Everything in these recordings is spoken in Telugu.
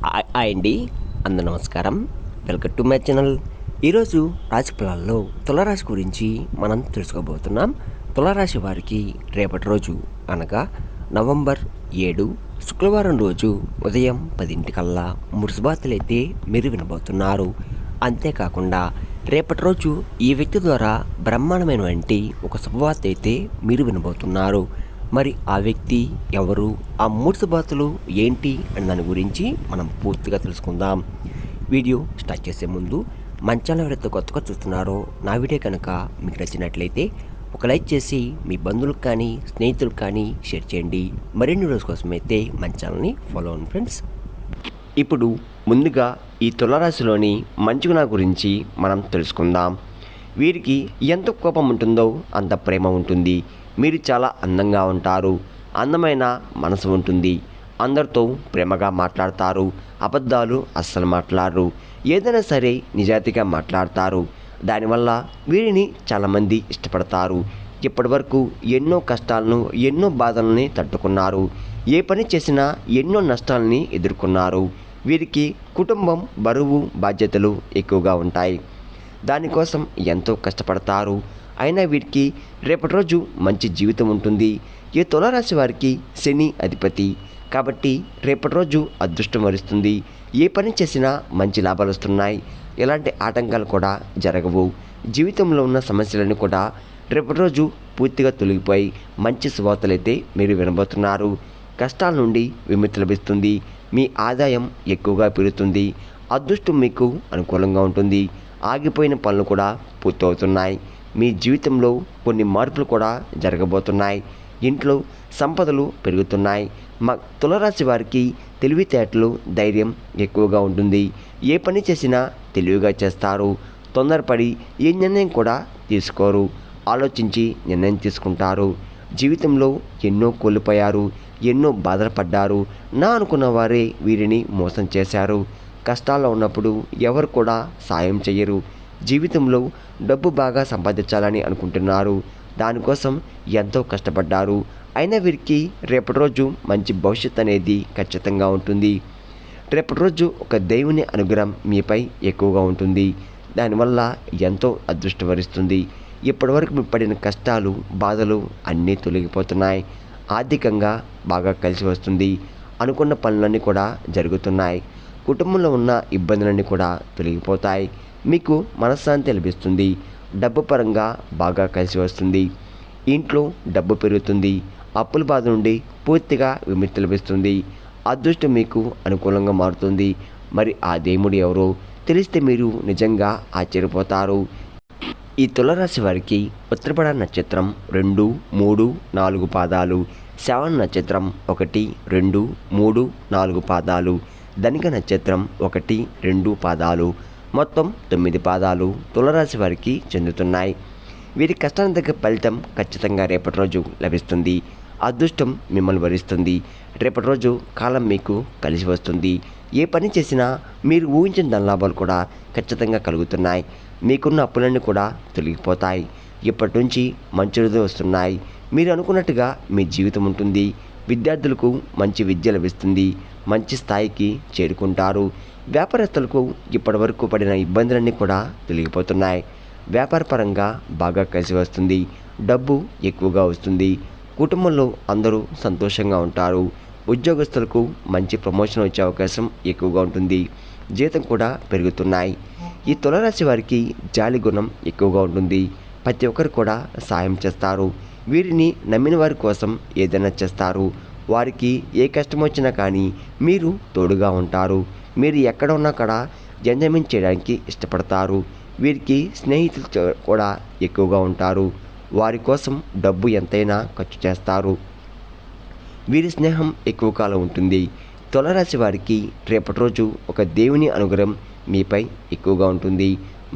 హాయ్ అండి, అందరూ నమస్కారం. Welcome to my channel. ఈరోజు రాశి ఫలాల్లో తులారాశి గురించి మనం తెలుసుకోబోతున్నాం. తులారాశి వారికి రేపటి రోజు అనగా నవంబర్ 7 శుక్రవారం రోజు ఉదయం 10 మురుసుబాతులైతే మీరు వినబోతున్నారు. అంతేకాకుండా రేపటి రోజు ఈ వ్యక్తి ద్వారా బ్రహ్మాండమైనటువంటి ఒక శుభవార్త అయితే మీరు వినబోతున్నారు. మరి ఆ వ్యక్తి ఎవరు, ఆ మూడు శుభవార్తలు ఏంటి అనే దాని గురించి మనం పూర్తిగా తెలుసుకుందాం. వీడియో స్టార్ట్ చేసే ముందు మన ఛానల్ ఎవరైతే కొత్తగా చూస్తున్నారో నా వీడియో కనుక మీకు నచ్చినట్లయితే ఒక లైక్ చేసి మీ బంధువులకు కానీ స్నేహితులకు కానీ షేర్ చేయండి. మరిన్ని వీడియోస్ కోసం అయితే మన ఛానల్ని ఫాలో అవ్వండి ఫ్రెండ్స్. ఇప్పుడు ముందుగా ఈ తులారాశిలోని మంచి గుణాల గురించి మనం తెలుసుకుందాం. వీరికి ఎంత కోపం ఉంటుందో అంత ప్రేమ ఉంటుంది. మీరు చాలా అందంగా ఉంటారు. అందమైన మనసు ఉంటుంది. అందరితో ప్రేమగా మాట్లాడతారు. అబద్ధాలు అస్సలు మాట్లాడరు. ఏదైనా సరే నిజాయితీగా మాట్లాడతారు. దానివల్ల వీరిని చాలామంది ఇష్టపడతారు. ఇప్పటి వరకు ఎన్నో కష్టాలను ఎన్నో బాధలని తట్టుకున్నారు. ఏ పని చేసినా ఎన్నో నష్టాలని ఎదుర్కొన్నారు. వీరికి కుటుంబం బరువు బాధ్యతలు ఎక్కువగా ఉంటాయి. దానికోసం ఎంతో కష్టపడతారు. అయినా వీరికి రేపటి రోజు మంచి జీవితం ఉంటుంది. ఈ తులారాశి వారికి శని అధిపతి కాబట్టి రేపటి రోజు అదృష్టం వరిస్తుంది. ఏ పని చేసినా మంచి లాభాలు వస్తున్నాయి. ఎలాంటి ఆటంకాలు కూడా జరగవు. జీవితంలో ఉన్న సమస్యలను కూడా రేపటి రోజు పూర్తిగా తొలగిపోయి మంచి శుభవార్తలైతే మీరు వినబోతున్నారు. కష్టాల నుండి విముక్తి లభిస్తుంది. మీ ఆదాయం ఎక్కువగా పెరుగుతుంది. అదృష్టం మీకు అనుకూలంగా ఉంటుంది. ఆగిపోయిన పనులు కూడా పూర్తవుతున్నాయి. మీ జీవితంలో కొన్ని మార్పులు కూడా జరగబోతున్నాయి. ఇంట్లో సంపదలు పెరుగుతున్నాయి. మా తులారాశి వారికి తెలివితేటలు ధైర్యం ఎక్కువగా ఉంటుంది. ఏ పని చేసినా తెలివిగా చేస్తారు. తొందరపడి ఏ నిర్ణయం కూడా తీసుకోరు. ఆలోచించి నిర్ణయం తీసుకుంటారు. జీవితంలో ఎన్నో కోల్పోయారు. ఎన్నో బాధలు పడ్డారు. నా అనుకున్న వారే వీరిని మోసం చేశారు. కష్టాల్లో ఉన్నప్పుడు ఎవరు కూడా సాయం చేయరు. జీవితంలో డబ్బు బాగా సంపాదించాలని అనుకుంటున్నారు. దానికోసం ఎంతో కష్టపడ్డారు. అయినా వీరికి రేపటి రోజు మంచి భవిష్యత్తు అనేది ఖచ్చితంగా ఉంటుంది. రేపటి రోజు ఒక దేవుని అనుగ్రహం మీపై ఎక్కువగా ఉంటుంది. దానివల్ల ఎంతో అదృష్టం వరిస్తుంది. ఇప్పటివరకు మీకు పడిన కష్టాలు బాధలు అన్నీ తొలగిపోతున్నాయి. ఆర్థికంగా బాగా కలిసి వస్తుంది. అనుకున్న పనులన్నీ కూడా జరుగుతున్నాయి. కుటుంబంలో ఉన్న ఇబ్బందులన్నీ కూడా తొలగిపోతాయి. మీకు మనశ్శాంతి లభిస్తుంది. డబ్బు పరంగా బాగా కలిసి వస్తుంది. ఇంట్లో డబ్బు పెరుగుతుంది. అప్పుల బాధ నుండి పూర్తిగా విముక్తి లభిస్తుంది. అదృష్టం మీకు అనుకూలంగా మారుతుంది. మరి ఆ దేవుడు ఎవరో తెలిస్తే మీరు నిజంగా ఆశ్చర్యపోతారు. ఈ తులారాశి వారికి ఉత్తరపడ నక్షత్రం 2, 3, 4 పాదాలు, శ్రవణ నక్షత్రం 1, 2, 3, 4 పాదాలు, ధనిక నక్షత్రం 1, 2 పాదాలు, మొత్తం 9 పాదాలు తులారాశి వారికి చెందుతున్నాయి. వీరి కష్టానికి తగ్గ ఫలితం ఖచ్చితంగా రేపటి రోజు లభిస్తుంది. అదృష్టం మిమ్మల్ని వరిస్తుంది. రేపటి రోజు కాలం మీకు కలిసి వస్తుంది. ఏ పని చేసినా మీరు ఊహించిన ధనలాభాలు కూడా ఖచ్చితంగా కలుగుతున్నాయి. మీకున్న అప్పులన్నీ కూడా తొలగిపోతాయి. ఇప్పటి నుంచి మంచి రోజులు వస్తున్నాయి. మీరు అనుకున్నట్టుగా మీ జీవితం ఉంటుంది. విద్యార్థులకు మంచి విద్య లభిస్తుంది. మంచి స్థాయికి చేరుకుంటారు. వ్యాపారస్తులకు ఇప్పటివరకు పడిన ఇబ్బందులన్నీ కూడా తొలగిపోతున్నాయి. వ్యాపారపరంగా బాగా కలిసి వస్తుంది. డబ్బు ఎక్కువగా వస్తుంది. కుటుంబంలో అందరూ సంతోషంగా ఉంటారు. ఉద్యోగస్తులకు మంచి ప్రమోషన్ వచ్చే అవకాశం ఎక్కువగా ఉంటుంది. జీతం కూడా పెరుగుతున్నాయి. ఈ తులారాశి వారికి జాలి గుణం ఎక్కువగా ఉంటుంది. ప్రతి ఒక్కరు కూడా సాయం చేస్తారు. వీరిని నమ్మిన వారి కోసం ఏదైనా చేస్తారు. వారికి ఏ కష్టం వచ్చినా కానీ మీరు తోడుగా ఉంటారు. మీరు ఎక్కడ ఉన్నా కూడా ఎంజాయ్మెంట్ చేయడానికి ఇష్టపడతారు. వీరికి స్నేహితులు కూడా ఎక్కువగా ఉంటారు. వారి కోసం డబ్బు ఎంతైనా ఖర్చు చేస్తారు. వీరి స్నేహం ఎక్కువ కాలం ఉంటుంది. తులారాశి వారికి రేపటి రోజు ఒక దేవుని అనుగ్రహం మీపై ఎక్కువగా ఉంటుంది.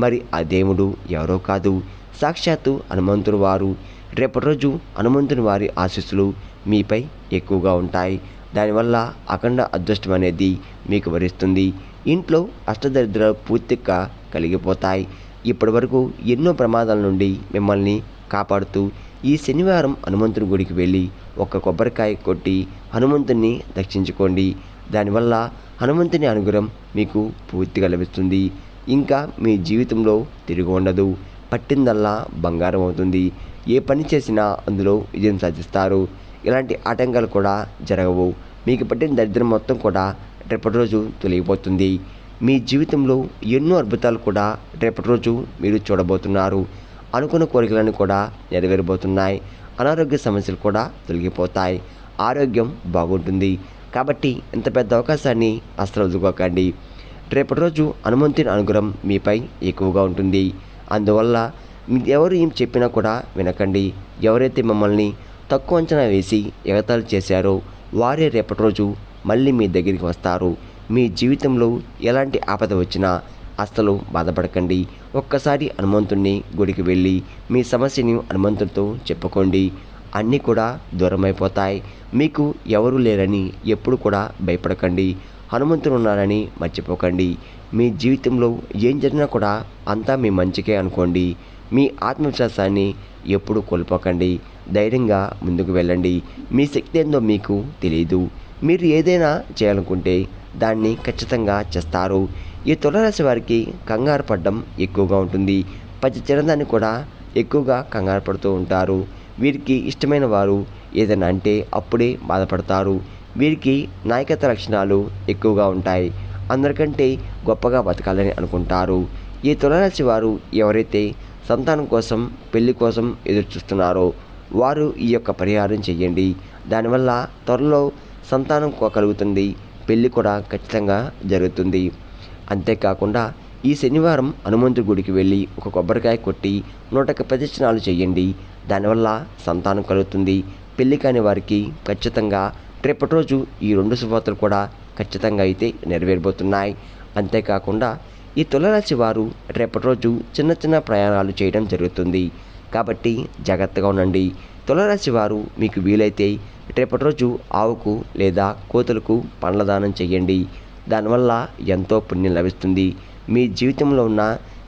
మరి ఆ దేవుడు ఎవరో కాదు, సాక్షాత్తు హనుమంతుని వారు. రేపటి రోజు హనుమంతుని వారి ఆశీస్సులు మీపై ఎక్కువగా ఉంటాయి. దానివల్ల అఖండ అదృష్టం అనేది మీకు వరిస్తుంది. ఇంట్లో అష్టదరిద్రాలు పూర్తిగా కలిగిపోతాయి. ఇప్పటి వరకు ఎన్నో ప్రమాదాల నుండి మిమ్మల్ని కాపాడుతూ ఈ శనివారం హనుమంతుని గుడికి వెళ్ళి ఒక కొబ్బరికాయ కొట్టి హనుమంతుని దర్శించుకోండి. దానివల్ల హనుమంతుని అనుగ్రహం మీకు పూర్తిగా లభిస్తుంది. ఇంకా మీ జీవితంలో తిరిగి ఉండదు. పట్టిందల్లా బంగారం అవుతుంది. ఏ పని చేసినా అందులో విజయం సాధిస్తారు. ఇలాంటి ఆటంకాలు కూడా జరగవు. మీకు పట్టిన దరిద్రం మొత్తం కూడా రేపటి రోజు తొలగిపోతుంది. మీ జీవితంలో ఎన్నో అద్భుతాలు కూడా రేపటి రోజు మీరు చూడబోతున్నారు. అనుకున్న కోరికలను కూడా నెరవేరబోతున్నాయి. అనారోగ్య సమస్యలు కూడా తొలగిపోతాయి. ఆరోగ్యం బాగుంటుంది. కాబట్టి ఇంత పెద్ద అవకాశాన్ని అస్సలు వదులుకోకండి. రేపటి రోజు హనుమంతుని అనుగ్రహం మీపై ఎక్కువగా ఉంటుంది. అందువల్ల ఎవరు ఏం చెప్పినా కూడా వినకండి. ఎవరైతే మిమ్మల్ని తక్కువ అంచనా వేసి ఎగతాళి చేశారో వారే రేపటి రోజు మళ్ళీ మీ దగ్గరికి వస్తారు. మీ జీవితంలో ఎలాంటి ఆపద వచ్చినా అస్సలు బాధపడకండి. ఒక్కసారి హనుమంతుడిని గుడికి వెళ్ళి మీ సమస్యని హనుమంతుడితో చెప్పుకోండి. అన్నీ కూడా దూరమైపోతాయి. మీకు ఎవరు లేరని ఎప్పుడు కూడా భయపడకండి. హనుమంతుడు ఉన్నారని మర్చిపోకండి. మీ జీవితంలో ఏం జరిగినా కూడా అంతా మీ మంచికే అనుకోండి. మీ ఆత్మవిశ్వాసాన్ని ఎప్పుడు కోల్పోకండి. ధైర్యంగా ముందుకు వెళ్ళండి. మీ శక్తి ఏందో మీకు తెలియదు. మీరు ఏదైనా చేయాలనుకుంటే దాన్ని ఖచ్చితంగా చేస్తారు. ఈ తులారాశి వారికి కంగారు పడడం ఎక్కువగా ఉంటుంది. పచ్చి చిరందాన్ని కూడా ఎక్కువగా కంగారు పడుతూ ఉంటారు. వీరికి ఇష్టమైన వారు ఏదైనా అంటే అప్పుడే బాధపడతారు. వీరికి నాయకత్వ లక్షణాలు ఎక్కువగా ఉంటాయి. అందరికంటే గొప్పగా బతకాలని అనుకుంటారు. ఈ తులారాశి వారు ఎవరైతే సంతానం కోసం పెళ్లి కోసం ఎదురు చూస్తున్నారో వారు ఈ యొక్క పరిహారం చేయండి. దానివల్ల త్వరలో సంతానం కలుగుతుంది. పెళ్ళి కూడా ఖచ్చితంగా జరుగుతుంది. అంతేకాకుండా ఈ శనివారం హనుమంతుడి గుడికి వెళ్ళి ఒక కొబ్బరికాయ కొట్టి 101 ప్రదక్షిణాలు చేయండి. దానివల్ల సంతానం కలుగుతుంది. పెళ్లి కాని వారికి ఖచ్చితంగా రేపటి రోజు ఈ 2 శుభవార్తలు కూడా ఖచ్చితంగా అయితే నెరవేరబోతున్నాయి. అంతేకాకుండా ఈ తులారాశి వారు రేపటి రోజు చిన్న చిన్న ప్రయాణాలు చేయడం జరుగుతుంది. కాబట్టి జాగ్రత్తగా ఉండండి. తులారాశి వారు మీకు వీలైతే రేపటి రోజు ఆవుకు లేదా కోతులకు పండ్ల దానం చేయండి. దానివల్ల ఎంతో పుణ్యం లభిస్తుంది. మీ జీవితంలో ఉన్న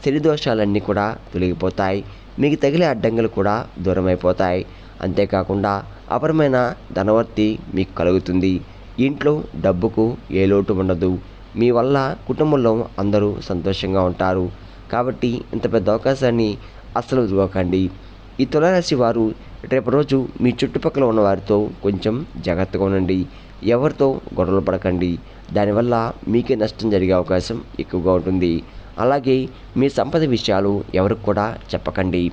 శని దోషాలన్నీ కూడా తొలగిపోతాయి. మీకు తగిలే అడ్డంకులు కూడా దూరమైపోతాయి. అంతేకాకుండా అపరమైన ధనవర్తి మీకు కలుగుతుంది. ఇంట్లో డబ్బుకు ఏ లోటు ఉండదు. మీ వల్ల కుటుంబంలో అందరూ సంతోషంగా ఉంటారు. కాబట్టి ఇంత పెద్ద అవకాశాన్ని అస్సలు వదులుకోకండి. ఈ తులారాశి వారు రేపు రోజు మీ చుట్టుపక్కల ఉన్న వారితో కొంచెం జాగ్రత్తగా ఉండండి. ఎవరితో గొడవలు పడకండి. దానివల్ల మీకే నష్టం జరిగే అవకాశం ఎక్కువగా ఉంటుంది. అలాగే మీ సంపద విషయాలు ఎవరికి కూడా చెప్పకండి.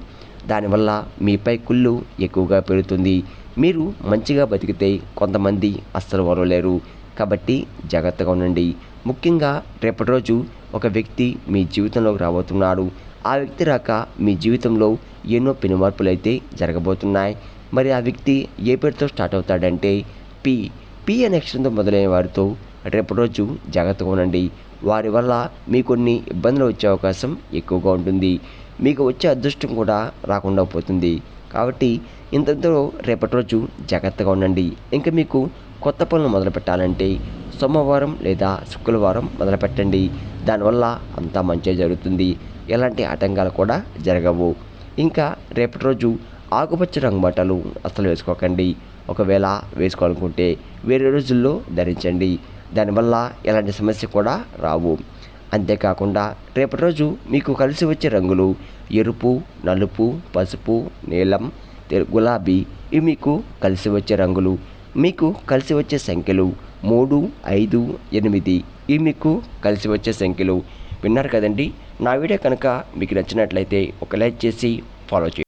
దానివల్ల మీపై కుళ్ళు ఎక్కువగా పెరుగుతుంది. మీరు మంచిగా బతికితే కొంతమంది అస్సలు ఓర్వలేరు. కాబట్టి జాగ్రత్తగా ఉండండి. ముఖ్యంగా రేపటి రోజు ఒక వ్యక్తి మీ జీవితంలోకి రాబోతున్నాడు. ఆ వ్యక్తి రాక మీ జీవితంలో ఎన్నో పెనుమార్పులు అయితే జరగబోతున్నాయి. మరి ఆ వ్యక్తి ఏ పేరుతో స్టార్ట్ అవుతాడంటే పి అనే అక్షరంతో మొదలైన వారితో రేపటి రోజు జాగ్రత్తగా ఉండండి. వారి వల్ల మీకు కొన్ని ఇబ్బందులు వచ్చే అవకాశం ఎక్కువగా ఉంటుంది. మీకు వచ్చే అదృష్టం కూడా రాకుండా పోతుంది. కాబట్టి ఇంతలో రేపటి రోజు జాగ్రత్తగా ఉండండి. ఇంకా మీకు కొత్త పనులు మొదలు పెట్టాలంటే సోమవారం లేదా శుక్రవారం మొదలుపెట్టండి. దానివల్ల అంతా మంచిగా జరుగుతుంది. ఎలాంటి ఆటంకాలు కూడా జరగవు. ఇంకా రేపటి రోజు ఆకుపచ్చ రంగు బట్టలు అస్సలు వేసుకోకండి. ఒకవేళ వేసుకోవాలనుకుంటే వేరే రోజుల్లో ధరించండి. దానివల్ల ఎలాంటి సమస్య కూడా రావు. అంతేకాకుండా రేపటి రోజు మీకు కలిసి వచ్చే రంగులు ఎరుపు, నలుపు, పసుపు, నీలం, గులాబీ. ఇవి మీకు కలిసి వచ్చే రంగులు. మీకు కలిసి వచ్చే సంఖ్యలు 3, 5, 8. ఇవి మీకు కలిసి వచ్చే సంఖ్యలు. విన్నారు కదండి. నా వీడియో కనుక మీకు నచ్చినట్లయితే ఒక లైక్ చేసి ఫాలో చేయండి.